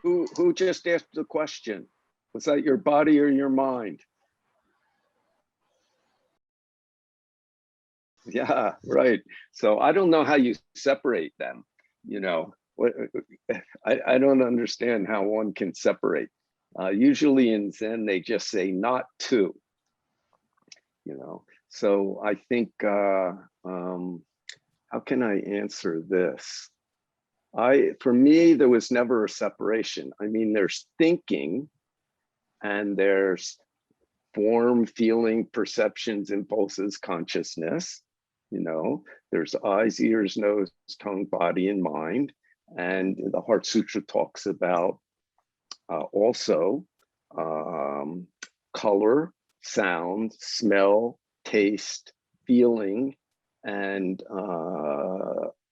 Who just asked the question? Was that your body or your mind? Yeah, right. So I don't know how you separate them. You know, what I don't understand how one can separate. Usually in Zen, they just say not to. You know, so I think how can I answer this? For me, there was never a separation. I mean, there's thinking and there's form, feeling, perceptions, impulses, consciousness. You know, there's eyes, ears, nose, tongue, body, and mind. And the Heart Sutra talks about also color, sound, smell, taste, feeling, and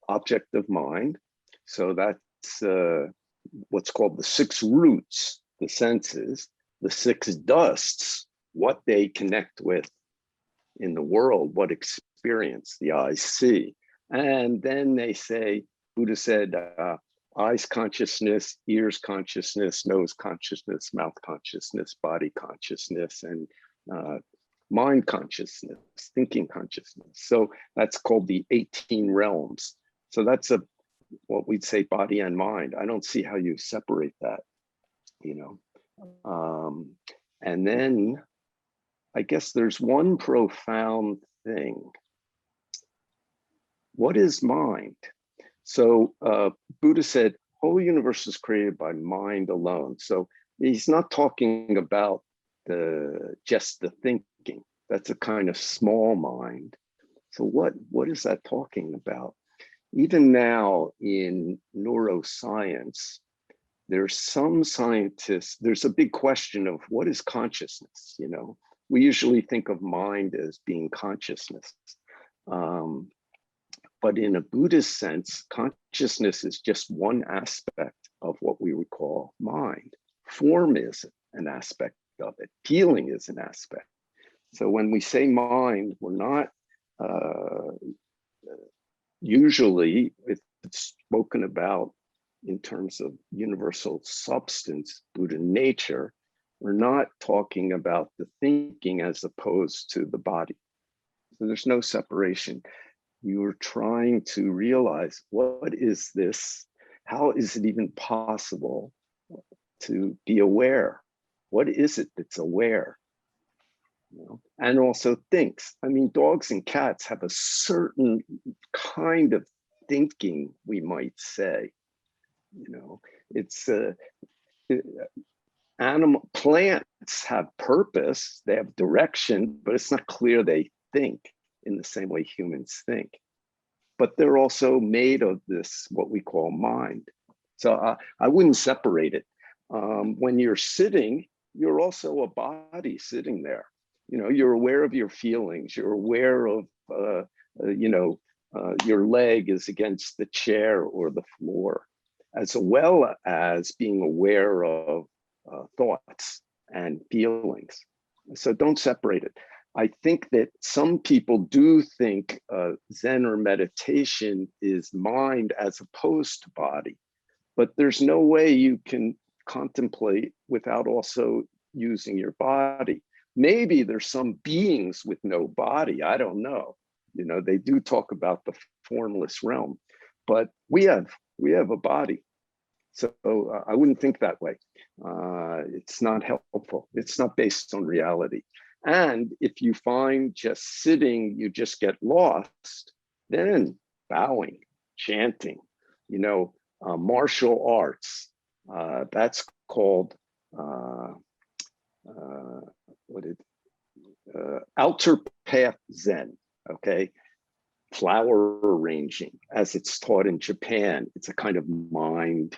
object of mind. So that's what's called the six roots, the senses, the six dusts, what they connect with in the world, what experience the eyes see. And then they say, Buddha said, eyes consciousness, ears consciousness, nose consciousness, mouth consciousness, body consciousness, and mind consciousness, thinking consciousness. So that's called the 18 realms. So that's what we'd say body and mind. I don't see how you separate that, you know. And then I guess there's one profound thing. What is mind? So Buddha said, whole universe is created by mind alone. So he's not talking about just the thinking. That's a kind of small mind. So what is that talking about? Even now in neuroscience, there's some scientists, there's a big question of what is consciousness, you know? We usually think of mind as being consciousness. But in a Buddhist sense, consciousness is just one aspect of what we would call mind. Form is an aspect of it. Feeling is an aspect. So when we say mind, we're not, usually it's spoken about in terms of universal substance, Buddha nature. We're not talking about the thinking as opposed to the body. So there's no separation. You're trying to realize, what is this? How is it even possible to be aware? What is it that's aware? You know? And also thinks. I mean, dogs and cats have a certain kind of thinking, we might say. You know, it's plants have purpose, they have direction, but it's not clear they think in the same way humans think. But they're also made of this, what we call mind. So I wouldn't separate it. When you're sitting, you're also a body sitting there. You know, you're aware of your feelings. You're aware of, you know, your leg is against the chair or the floor, as well as being aware of thoughts and feelings. So don't separate it. I think that some people do think Zen or meditation is mind as opposed to body, but there's no way you can contemplate without also using your body. Maybe there's some beings with no body, I don't know. You know, they do talk about the formless realm, but we have a body. So I wouldn't think that way. It's not helpful. It's not based on reality. And if you find just sitting, you just get lost, then bowing, chanting, you know, martial arts, that's called outer path Zen, okay? Flower arranging, as it's taught in Japan. It's a kind of mind,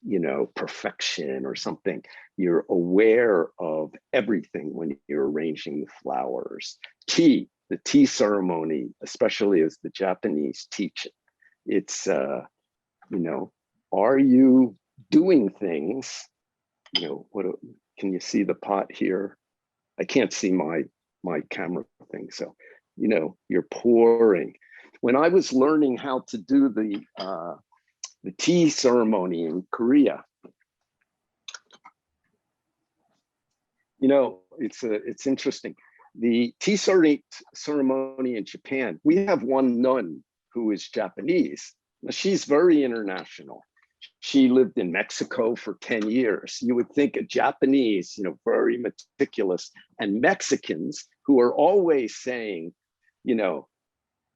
you know, perfection or something. You're aware of everything when you're arranging the flowers. Tea, the tea ceremony, especially as the Japanese teach it. It's, you know, are you doing things, you know, can you see the pot here? I can't see my camera thing. So, you know, you're pouring. When I was learning how to do the tea ceremony in Korea, It's interesting. The tea ceremony in Japan, we have one nun who is Japanese. Now, she's very international. She lived in Mexico for 10 years. You would think a Japanese, very meticulous, and Mexicans who are always saying,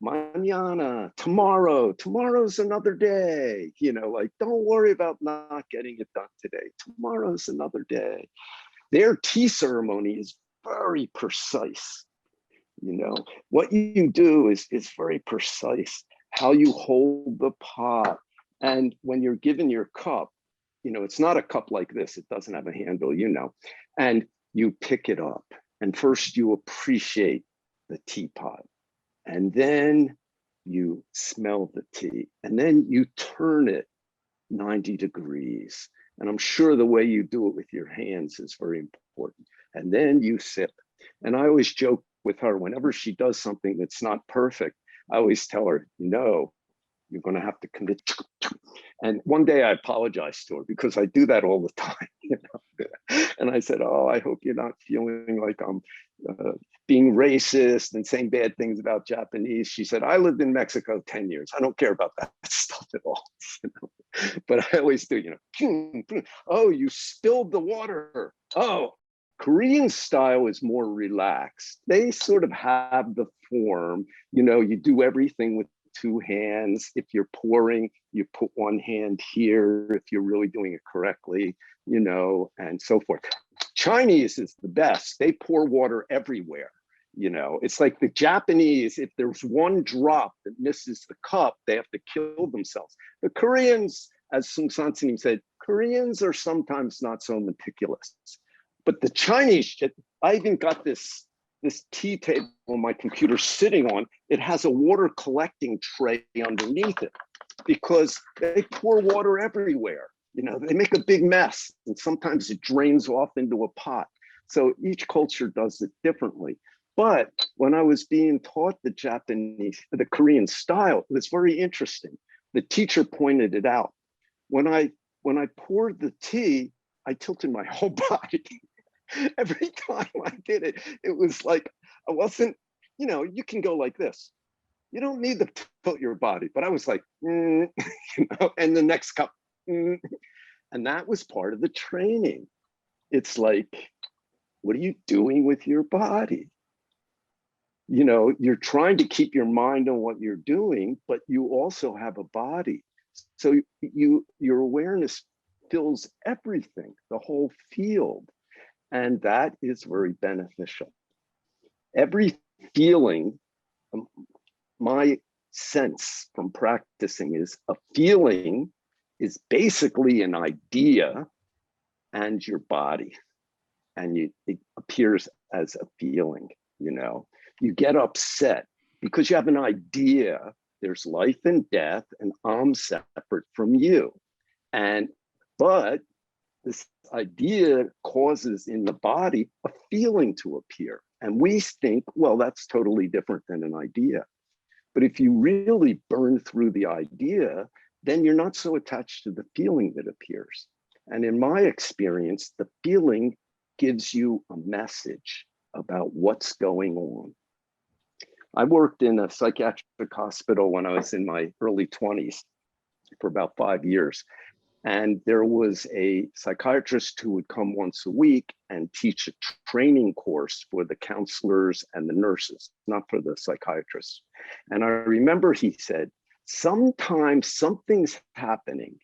mañana, tomorrow's another day, like, don't worry about not getting it done today. Tomorrow's another day. Their tea ceremony is very precise. What you do is very precise. How you hold the pot. And when you're given your cup, it's not a cup like this. It doesn't have a handle, and you pick it up. And first you appreciate the teapot. And then you smell the tea. And then you turn it 90 degrees. And I'm sure the way you do it with your hands is very important. And then you sip. And I always joke with her, whenever she does something that's not perfect, I always tell her, you're going to have to commit. And one day I apologized to her because I do that all the time. And I said, oh, I hope you're not feeling like I'm being racist and saying bad things about Japanese. She said, I lived in Mexico 10 years. I don't care about that stuff at all. But I always do, oh, you spilled the water. Oh, Korean style is more relaxed. They sort of have the form, you do everything with two hands. If you're pouring, you put one hand here if you're really doing it correctly, and so forth. Chinese is the best. They pour water everywhere. It's like the Japanese, if there's one drop that misses the cup, they have to kill themselves. The Koreans, as Sunim said, Koreans are sometimes not so meticulous. But the Chinese, I even got this tea table on my computer sitting on, it has a water collecting tray underneath it because they pour water everywhere. They make a big mess and sometimes it drains off into a pot. So each culture does it differently. But when I was being taught the Korean style, it was very interesting. The teacher pointed it out. When I poured the tea, I tilted my whole body. Every time I did it, it was like I wasn't, you can go like this. You don't need to tilt your body, but I was like, and the next cup, and that was part of the training. It's like, what are you doing with your body? You're trying to keep your mind on what you're doing, but you also have a body. So your awareness fills everything, the whole field. And that is very beneficial. Every feeling, my sense from practicing is a feeling is basically an idea and your body. And it appears as a feeling, You get upset because you have an idea. There's life and death, and I'm separate from you. But this idea causes in the body a feeling to appear. And we think, well, that's totally different than an idea. But if you really burn through the idea, then you're not so attached to the feeling that appears. And in my experience, the feeling gives you a message about what's going on. I worked in a psychiatric hospital when I was in my early 20s for about 5 years. And there was a psychiatrist who would come once a week and teach a training course for the counselors and the nurses, not for the psychiatrists. And I remember he said, sometimes something's happening.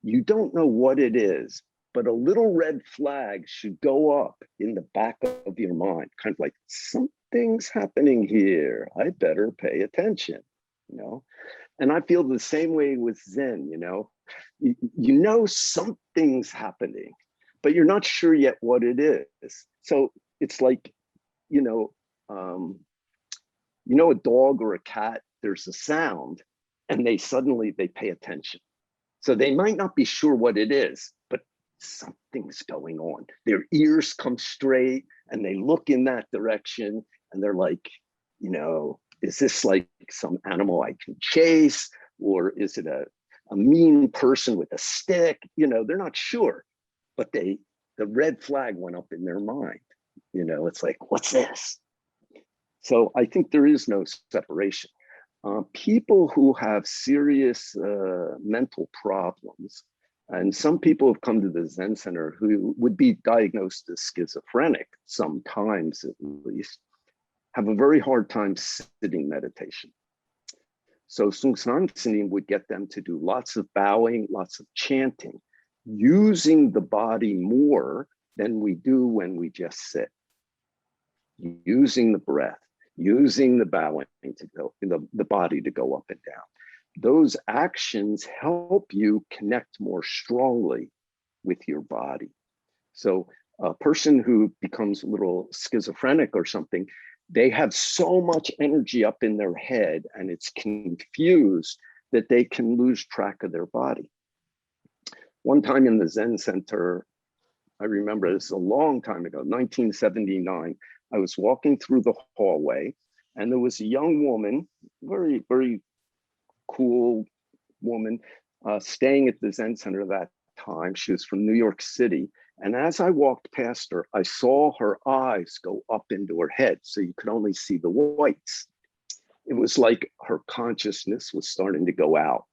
You don't know what it is, but a little red flag should go up in the back of your mind, kind of like something's happening here. I better pay attention, And I feel the same way with Zen, something's happening, but you're not sure yet what it is. So it's like, a dog or a cat, there's a sound and they pay attention. So they might not be sure what it is, but something's going on. Their ears come straight and they look in that direction and they're like, is this like some animal I can chase? Or is it a mean person with a stick? They're not sure, but the red flag went up in their mind. It's like, what's this? So I think there is no separation. People who have serious mental problems, and some people have come to the Zen Center who would be diagnosed as schizophrenic, sometimes at least, have a very hard time sitting meditation. So Sunim Sunim would get them to do lots of bowing, lots of chanting, using the body more than we do when we just sit. Using the breath, using the bowing to go, the body to go up and down. Those actions help you connect more strongly with your body. So a person who becomes a little schizophrenic or something, they have so much energy up in their head and it's confused that they can lose track of their body. One time in the Zen Center, I remember this a long time ago, 1979, I was walking through the hallway and there was a young woman, very, very cool woman, staying at the Zen Center that time. She was from New York City. And as I walked past her, I saw her eyes go up into her head. So you could only see the whites. It was like her consciousness was starting to go out,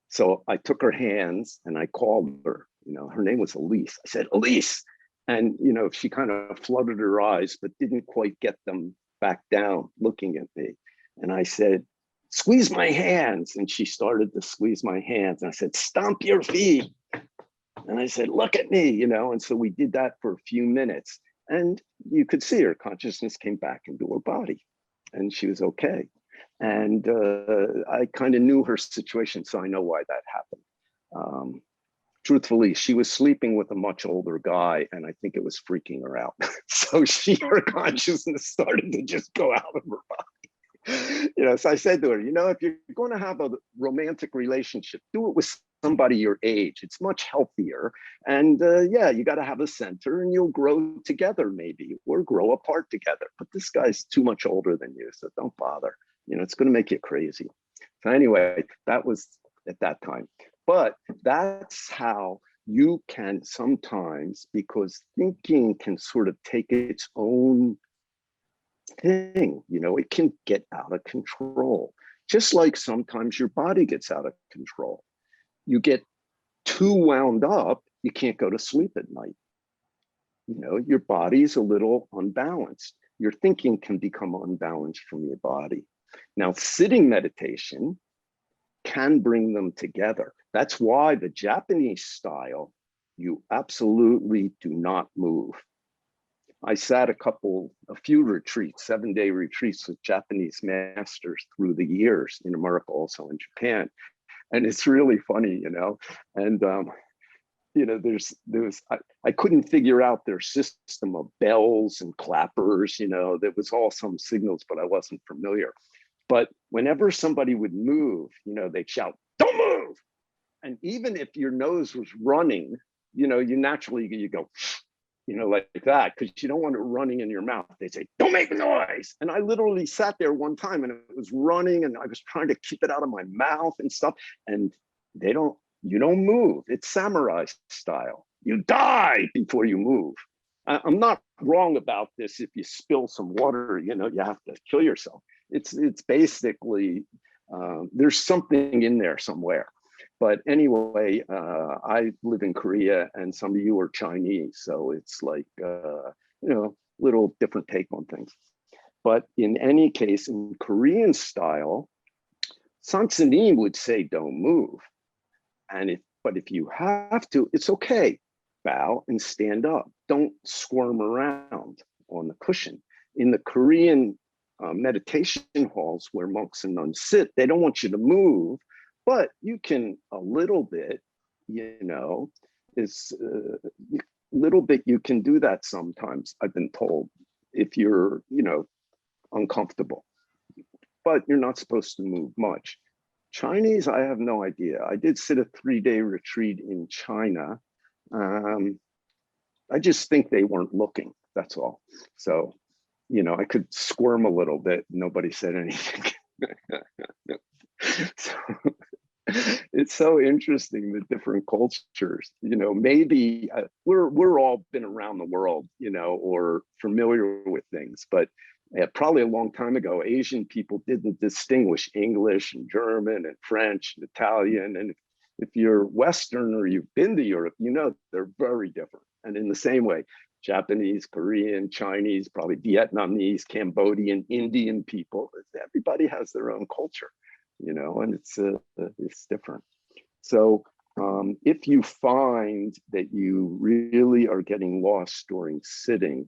So I took her hands and I called her, her name was Elise. I said, Elise. And, she kind of fluttered her eyes, but didn't quite get them back down looking at me. And I said, squeeze my hands. And she started to squeeze my hands. And I said, stomp your feet. And I said, look at me, and so we did that for a few minutes. And you could see her consciousness came back into her body and she was okay. And I kind of knew her situation, so I know why that happened. Truthfully, she was sleeping with a much older guy, and I think it was freaking her out. So her consciousness started to just go out of her body. So I said to her, if you're going to have a romantic relationship, do it with somebody your age. It's much healthier. And yeah, you got to have a center and you'll grow together maybe, or grow apart together. But this guy's too much older than you, so don't bother. It's going to make you crazy. So anyway, that was at that time. But that's how you can sometimes, because thinking can sort of take its own thing, it can get out of control. Just like sometimes your body gets out of control. You get too wound up, you can't go to sleep at night. Your body's a little unbalanced. Your thinking can become unbalanced from your body. Now, sitting meditation can bring them together. That's why the Japanese style, you absolutely do not move. I sat a few retreats, 7-day retreats with Japanese masters through the years in America, also in Japan. And it's really funny, and I couldn't figure out their system of bells and clappers, there was all some signals, but I wasn't familiar. But whenever somebody would move, they'd shout, don't move. And even if your nose was running, you naturally, you go, like that, because you don't want it running in your mouth. They'd say, don't make noise. And I literally sat there one time and it was running and I was trying to keep it out of my mouth and stuff. And you don't move. It's samurai style. You die before you move. I'm not wrong about this. If you spill some water, you have to kill yourself. It's basically, there's something in there somewhere. But anyway, I live in Korea and some of you are Chinese. So it's like, little different take on things. But in any case, in Korean style, Sansanim would say, don't move. But if you have to, it's okay. Bow and stand up. Don't squirm around on the cushion. In the Korean meditation halls where monks and nuns sit, they don't want you to move, but you can a little bit, is little bit you can do that sometimes, I've been told, if you're, uncomfortable. But you're not supposed to move much. Chinese, I have no idea. I did sit a 3-day retreat in China. I just think they weren't looking, that's all. So, I could squirm a little bit. Nobody said anything. So, It's so interesting, the different cultures. Maybe we're all been around the world, or familiar with things, but probably a long time ago, Asian people didn't distinguish English and German and French and Italian. And if you're Western or you've been to Europe, they're very different. And in the same way, Japanese, Korean, Chinese, probably Vietnamese, Cambodian, Indian people, everybody has their own culture, and it's different. So if you find that you really are getting lost during sitting,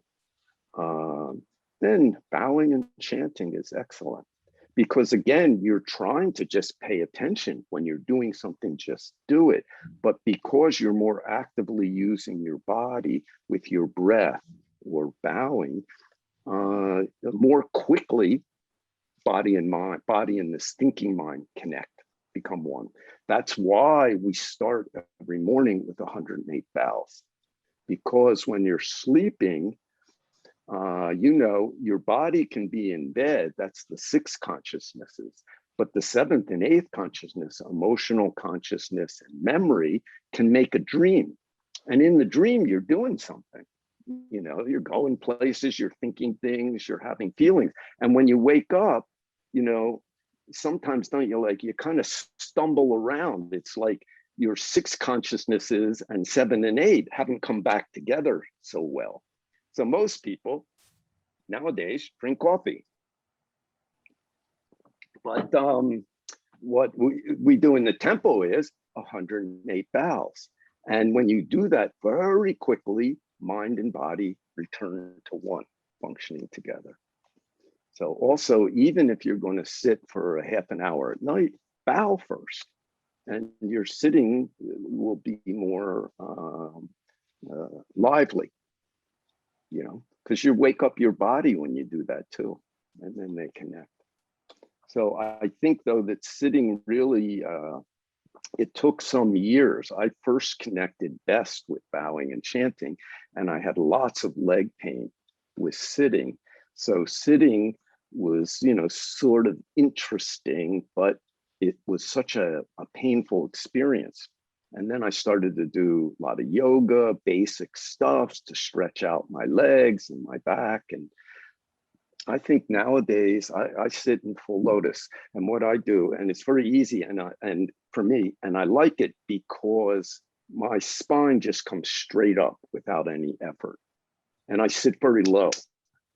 then bowing and chanting is excellent. Because again, you're trying to just pay attention. When you're doing something, just do it. But because you're more actively using your body with your breath or bowing, more quickly, body and this thinking mind connect, become one. That's why we start every morning with 108 bows. Because when you're sleeping, your body can be in bed. That's the 6 consciousnesses. But the 7th and 8th consciousness, emotional consciousness and memory, can make a dream. And in the dream, you're doing something. You're going places, you're thinking things, you're having feelings. And when you wake up, sometimes don't you, like, you kind of stumble around. It's like your 6 consciousnesses and 7 and 8 haven't come back together so well. So most people nowadays drink coffee. But what we do in the temple is 108 bows. And when you do that very quickly, mind and body return to one, functioning together. So also, even if you're going to sit for a half an hour at night, bow first. And your sitting will be more lively. Because you wake up your body when you do that too, and then they connect. So I think, though, that sitting really, it took some years. I first connected best with bowing and chanting, and I had lots of leg pain with sitting. So sitting was, sort of interesting, but it was such a painful experience. And then I started to do a lot of yoga, basic stuff to stretch out my legs and my back. And I think nowadays I sit in full lotus. And what I do, and it's very easy and for me, and I like it because my spine just comes straight up without any effort. And I sit very low.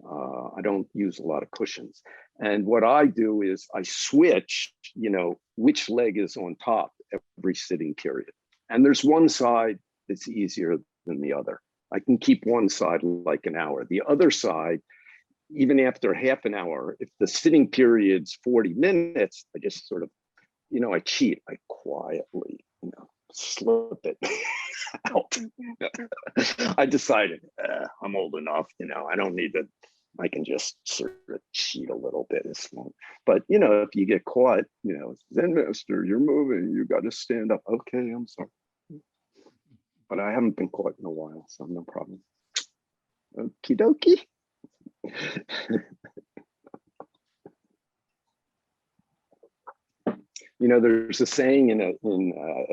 I don't use a lot of cushions. And what I do is I switch, which leg is on top every sitting period. And there's one side that's easier than the other. I can keep one side like an hour. The other side, even after half an hour, if the sitting period's 40 minutes, I just sort of, I cheat. I quietly, slip it out. I decided I'm old enough, I don't need to, I can just sort of cheat a little bit. But, if you get caught, Zen master, you're moving, you got to stand up. Okay, I'm sorry. But I haven't been caught in a while, so no problem. Okie dokie. There's a saying in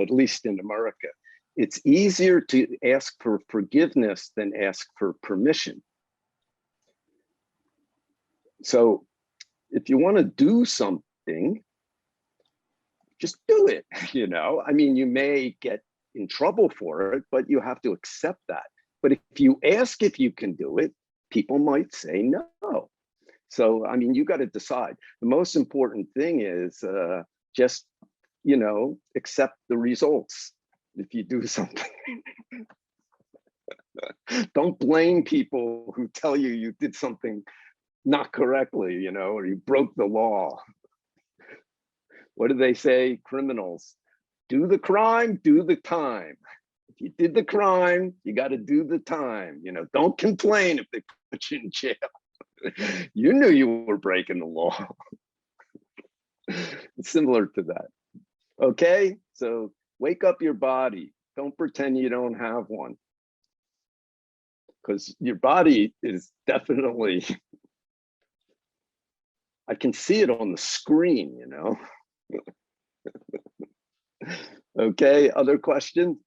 at least in America, it's easier to ask for forgiveness than ask for permission. So if you want to do something, just do it. You may get in trouble for it, but you have to accept that. But if you ask if you can do it, people might say no. So, you got to decide. The most important thing is just, accept the results if you do something. Don't blame people who tell you did something not correctly, or you broke the law. What do they say? Criminals, do the crime, do the time. If you did the crime, you got to do the time. Don't complain if they put you in jail. You knew you were breaking the law. It's similar to that. Okay, so wake up your body. Don't pretend you don't have one. Because your body is definitely, I can see it on the screen, Okay, other questions?